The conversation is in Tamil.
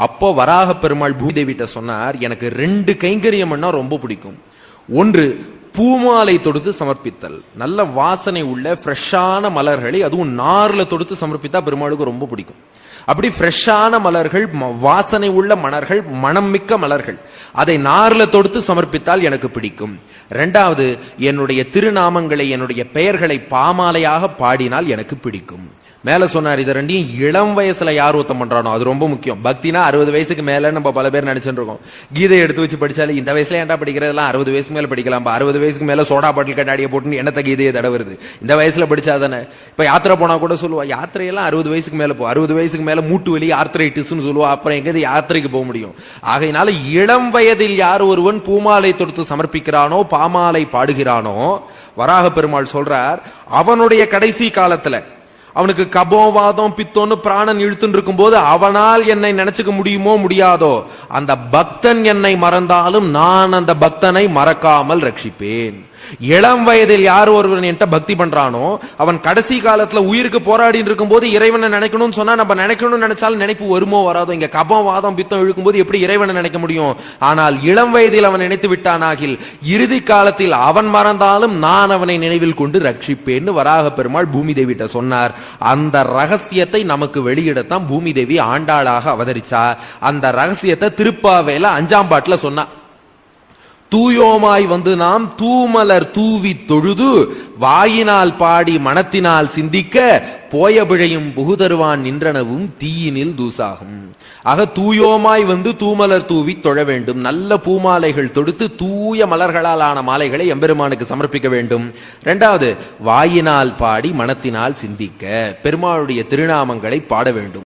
அப்போ வராக பெருமாள் பூதேவிட்ட சொன்னார், எனக்கு 2 கைங்கரியம் பண்ணா ரொம்ப பிடிக்கும். ஒன்று, பூமாலை தொடுத்து சமர்ப்பித்தல். நல்ல வாசனை உள்ள ஃப்ரெஷ்ஷான மலர்களை அதுவும் நார்ல தொடுத்து சமர்ப்பித்தா பெருமாளுக்கு ரொம்ப பிடிக்கும். அப்படி ஃப்ரெஷ்ஷான மலர்கள், வாசனை உள்ள மலர்கள், மனம் மிக்க மலர்கள், அதை நார்ல தொடுத்து சமர்ப்பித்தால் எனக்கு பிடிக்கும். 2வது, என்னுடைய திருநாமங்களை, என்னுடைய பெயர்களை பாமாலையாக பாடினால் எனக்கு பிடிக்கும். மேல சொன்னார், இது 2யும் இளம் வயசுல யார் ஒருத்தம் பண்றானோ அது ரொம்ப முக்கியம். பக்தினா 60 வயசுக்கு மேல நம்ம பல பேர் நினைச்சுட்டு இருக்கோம். கீதை எடுத்து வச்சு படிச்சாலே இந்த வயசுல ஏன்டா படிக்கிறதெல்லாம் 60 வயசுக்கு மேல படிக்கலாம். 60 வயசுக்கு மேல சோடா பாட்டில் கண்ணாடியை போட்டு என்னத்த கீதையை தடவுறது, இந்த வயசுல படிச்சாதானே. இப்ப யாத்திரை போனா கூட சொல்லுவா, யாத்திரையெல்லாம் 60 வயசுக்கு மேல போ, 60 வயசுக்கு மேல மூட்டு வலி ஆர்த்ரைட்டிஸ்னு சொல்லுவா. அப்புறம் எங்க யாத்திரைக்கு போக முடியும்? ஆகையினால இளம் வயதில் யார் ஒருவன் பூமாலை தொடுத்து சமர்ப்பிக்கிறானோ, பாமாலை பாடுகிறானோ, வராக பெருமாள் சொல்றார், அவனுடைய கடைசி காலத்துல அவனுக்கு கபோவாதம் பித்தோன்னு பிராணன் இழுத்துன்னு இருக்கும் போது அவனால் என்னை நினைச்சுக்க முடியுமோ முடியாதோ, அந்த பக்தன் என்னை மறந்தாலும் நான் அந்த பக்தனை மறக்காமல் ரட்சிப்பேன். இளம் வயதில் யார் ஒருவன் என்கிட்ட பக்தி பண்றானோ அவன் கடைசி காலத்துல உயிருக்கு போராடி இருக்கும் போது இறைவனை நினைக்கணும்னு சொன்னா நம்ம நினைக்கணும்னு நினைச்சாலும் நினைப்பு வருமோ வராதோ. இங்க கபம் வாதம் பித்தம் இழுக்கும் போது எப்படி இறைவனை நினைக்க முடியும்? ஆனால் இளம் வயதில் அவன் நினைத்து விட்டானாகில் இறுதி காலத்தில் அவன் மறந்தாலும் நான் அவனை நினைவில் கொண்டு ரட்சிப்பேன்னு வராக பெருமாள் பூமி தேவிட்ட சொன்னார். அந்த ரகசியத்தை நமக்கு வெளியிடத்தான் பூமி தேவி ஆண்டாளாக அவதரிச்சா. அந்த ரகசியத்தை திருப்பாவேல 5ஆம் பாட்டுல சொன்னா, தூயோமாய் வந்து நாம் தூமலர் தூவி தொழுது வாயினால் பாடி மனத்தினால் சிந்திக்க போய பிழையும் புகுதருவான் நின்றனவும் தீயினில் தூசாகும். ஆக தூயோமாய் வந்து தூமலர் தூவி தொழ வேண்டும். நல்ல பூமாலைகள் தொடுத்து தூய மலர்களால் ஆன மாலைகளை எம்பெருமானுக்கு சமர்ப்பிக்க வேண்டும். 2வது, வாயினால் பாடி மனத்தினால் சிந்திக்க பெருமாளுடைய திருநாமங்களை பாட வேண்டும்.